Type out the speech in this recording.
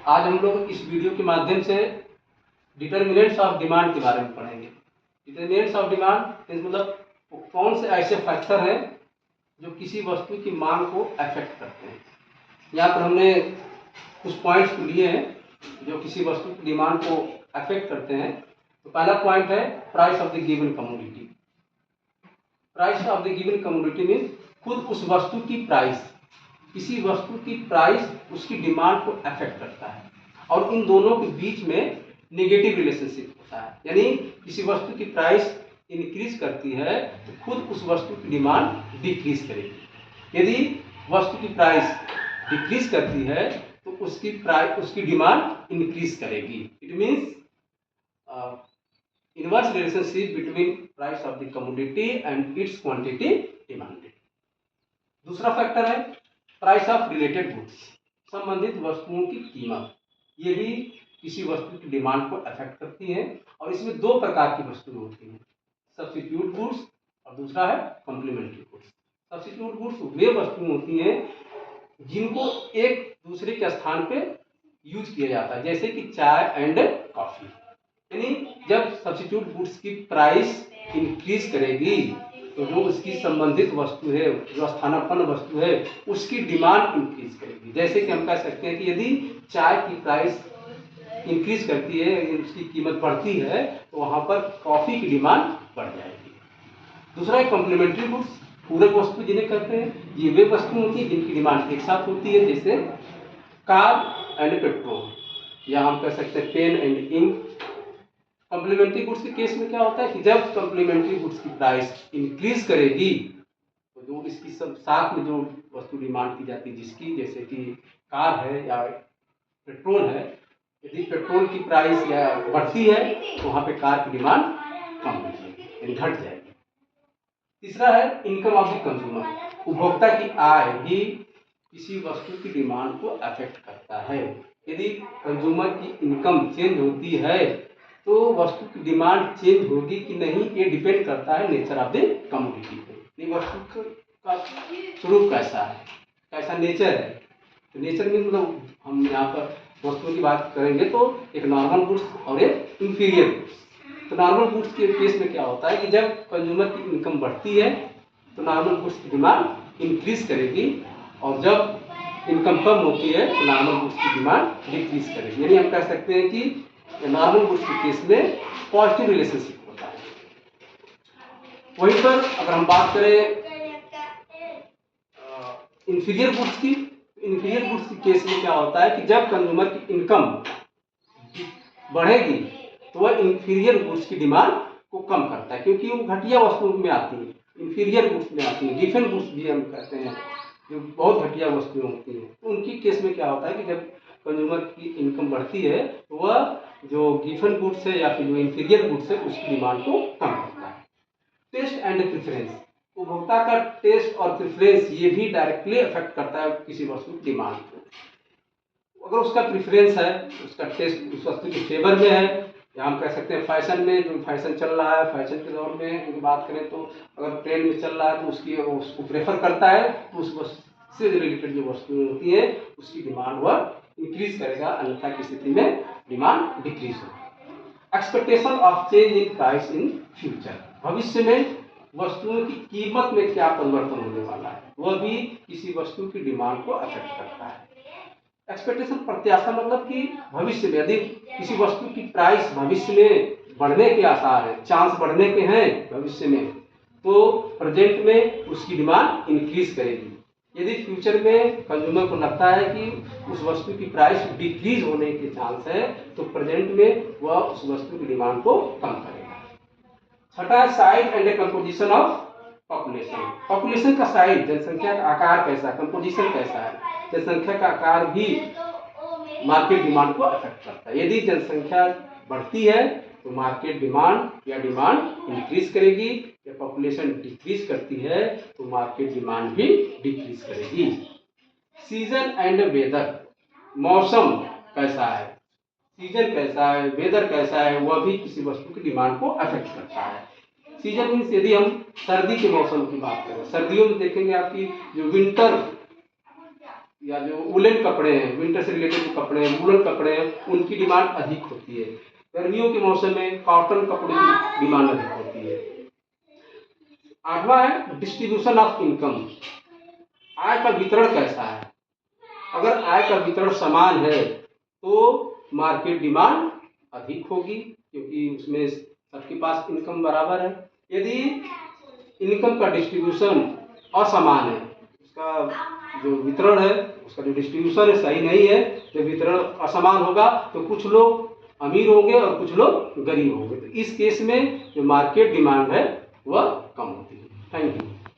आज हम लोग इस वीडियो के माध्यम से डिटर्मिनेंट्स ऑफ डिमांड के बारे में पढ़ेंगे। डिटर्मिनेंट्स ऑफ डिमांड मतलब कौन से ऐसे फैक्टर हैं जो किसी वस्तु की मांग को अफेक्ट करते हैं। यहाँ पर हमने कुछ पॉइंट्स को लिए हैं जो किसी वस्तु की डिमांड को अफेक्ट करते हैं। तो पहला पॉइंट है price of the given commodity. Price of the given commodity means खुद उस वस्तु की प्राइस, किसी वस्तु की प्राइस उसकी डिमांड को अफेक्ट करता है और इन दोनों के बीच में नेगेटिव रिलेशनशिप होता है। यानी किसी वस्तु की प्राइस इंक्रीज करती है तो खुद उस वस्तु की डिमांड डिक्रीज करेगी। यदि वस्तु की प्राइस डिक्रीज करती है तो उसकी डिमांड इंक्रीज करेगी। It means inverse relationship between price of the commodity and it's quantity demanded. दूसरा फैक्टर है प्राइस ऑफ रिलेटेड गुड्स, संबंधित वस्तुओं की कीमत। ये भी किसी वस्तु की डिमांड को अफेक्ट करती है और इसमें दो प्रकार की वस्तुएं होती हैं, सब्स्टिट्यूट गुड्स और दूसरा है कॉम्प्लीमेंट्री गुड्स। सब्स्टिट्यूट गुड्स वे वस्तुएं होती हैं जिनको एक दूसरे के स्थान पे यूज किया जाता है, जैसे कि चाय एंड कॉफी। यानी जब सब्स्टिट्यूट गुड्स की प्राइस इंक्रीज करेगी तो जो उसकी संबंधित वस्तु है, जो स्थानापन्न वस्तु है, उसकी डिमांड इंक्रीज करेगी। जैसे कि हम कह सकते हैं कि यदि चाय की प्राइस इंक्रीज करती है, उसकी कीमत बढ़ती है, तो वहां पर कॉफी की डिमांड बढ़ जाएगी। दूसरा है कॉम्प्लीमेंट्री गुड्स, पूरक वस्तु जिन्हें कहते हैं। ये वे वस्तु होती है जिनकी डिमांड एक साथ होती है, जैसे कार एंड पेट्रोल, या हम कह सकते हैं pen and ink. Complementary goods के केस में क्या होता है कि जब कॉम्प्लीमेंट्री गुड्स की प्राइस इंक्रीज करेगी तो जो इसकी सब साथ में जो वस्तु डिमांड की जाती है जिसकी, जैसे कि कार है या पेट्रोल है, यदि पेट्रोल की प्राइस या बढ़ती है तो वहाँ पे कार की डिमांड कम हो जाएगी, यानी घट जाएगी। तीसरा है इनकम ऑफ द कंज्यूमर, उपभोक्ता की आय भी किसी वस्तु की डिमांड को अफेक्ट करता है। यदि कंज्यूमर की इनकम चेंज होती है तो वस्तु की डिमांड चेंज होगी कि नहीं, ये डिपेंड करता है नेचर ऑफ द कमोडिटी पे। ये वस्तु का स्वरूप कैसा है, कैसा नेचर है। तो नेचर में मतलब हम यहाँ पर वस्तुओं की बात करेंगे तो एक नॉर्मल गुड्स और एक इंफीरियर गुड्स। तो नॉर्मल गुड्स के केस में क्या होता है कि जब कंज्यूमर की इनकम बढ़ती है तो नॉर्मल गुड्स की डिमांड इंक्रीज करेगी और जब इनकम कम होती है तो नॉर्मल गुड्स की डिमांड डिक्रीज करेगी। यानी हम कह सकते हैं कि नॉर्मल गुड्स के केस में पॉजिटिव रिलेशनशिप होता है। वहीं पर अगर हम बात करें इंफीरियर गुड्स की, इंफीरियर गुड्स के केस में क्या होता है कि जब कंज्यूमर की इनकम बढ़ेगी तो वह इंफीरियर गुड्स की डिमांड को कम करता है, क्योंकि वो घटिया वस्तुओं में आती है, इंफीरियर गुड्स में आती है। डिफेंस गुड्स भी हम कहते हैं जो बहुत घटिया वस्तुएं होती हैं, तो उनकी केस में क्या होता है कि जब कंज्यूमर की इनकम बढ़ती है तो वह जो गिफन गुड्स है या फिर जो इंफीरियर गुड्स है उसकी डिमांड को कम करता है। टेस्ट एंड प्रेफरेंस, उपभोक्ता का टेस्ट और प्रेफरेंस ये भी डायरेक्टली अफेक्ट करता है किसी वस्तु की डिमांड को। अगर उसका प्रेफरेंस है, उसका टेस्ट उस वस्तु के फेवर में है, या हम कह सकते हैं फैशन में, जो फैशन चल रहा है, फैशन के दौर में की बात करें तो अगर ट्रेंड में चल रहा है तो उसको प्रेफर करता है, तो उस वस्तु से रिलेटेड जो वस्तुएं होती है उसकी डिमांड वह इंक्रीज करेगा, अन्यथा की स्थिति में डिमांड डिक्रीज होगी। Expectation of change in price in future, भविष्य में वस्तुओं की कीमत में क्या परिवर्तन होने वाला है, वह भी किसी वस्तु की डिमांड को अफेक्ट करता है। एक्सपेक्टेशन प्रत्याशा मतलब कि भविष्य में यदि किसी वस्तु की प्राइस भविष्य में बढ़ने के आसार है, चांस बढ़ने के हैं भविष्य में, तो प्रेजेंट में उसकी डिमांड इंक्रीज करेगी। यदि फ्यूचर में कंज्यूमर को लगता है कि उस वस्तु की प्राइस डिक्रीज होने के चांस है तो प्रेजेंट में वह उस वस्तु की डिमांड को कम करेगा। छठा है size and composition of population, population का साइज, जनसंख्या का आकार कैसा, कंपोजिशन कैसा है। जनसंख्या का आकार भी मार्केट डिमांड को अफेक्ट करता है। यदि जनसंख्या बढ़ती है तो मार्केट डिमांड या डिमांड इंक्रीज करेगी, या पॉपुलेशन डिक्रीज करती है तो मार्केट डिमांड भी डिक्रीज करेगी। सीजन एंड वेदर, मौसम कैसा है, सीजन कैसा है, वेदर कैसा है, वह भी किसी वस्तु की डिमांड को अफेक्ट करता है। सीजन मीन्स यदि हम सर्दी के मौसम की बात करें, सर्दियों में देखेंगे आपकी जो विंटर या जो वुलन कपड़े हैं, विंटर से रिलेटेड जो कपड़े हैं, वुलन कपड़े हैं, उनकी डिमांड अधिक होती है। गर्मियों के मौसम में कॉटन कपड़े की डिमांड अधिक होती है। 8वां है डिस्ट्रीब्यूशन ऑफ इनकम। आय का वितरण कैसा है? अगर आय का वितरण समान है तो मार्केट डिमांड अधिक होगी, क्योंकि उसमें सबके पास इनकम बराबर है। यदि इनकम का डिस्ट्रीब्यूशन असमान है, उसका जो वितरण है, उसका जो डिस्ट्रीब्यूशन है सही नहीं है, जब वितरण असमान होगा तो कुछ लोग अमीर होंगे और कुछ लोग गरीब होंगे। तो इस केस में जो मार्केट डिमांड है वह कम होती है। Thank you.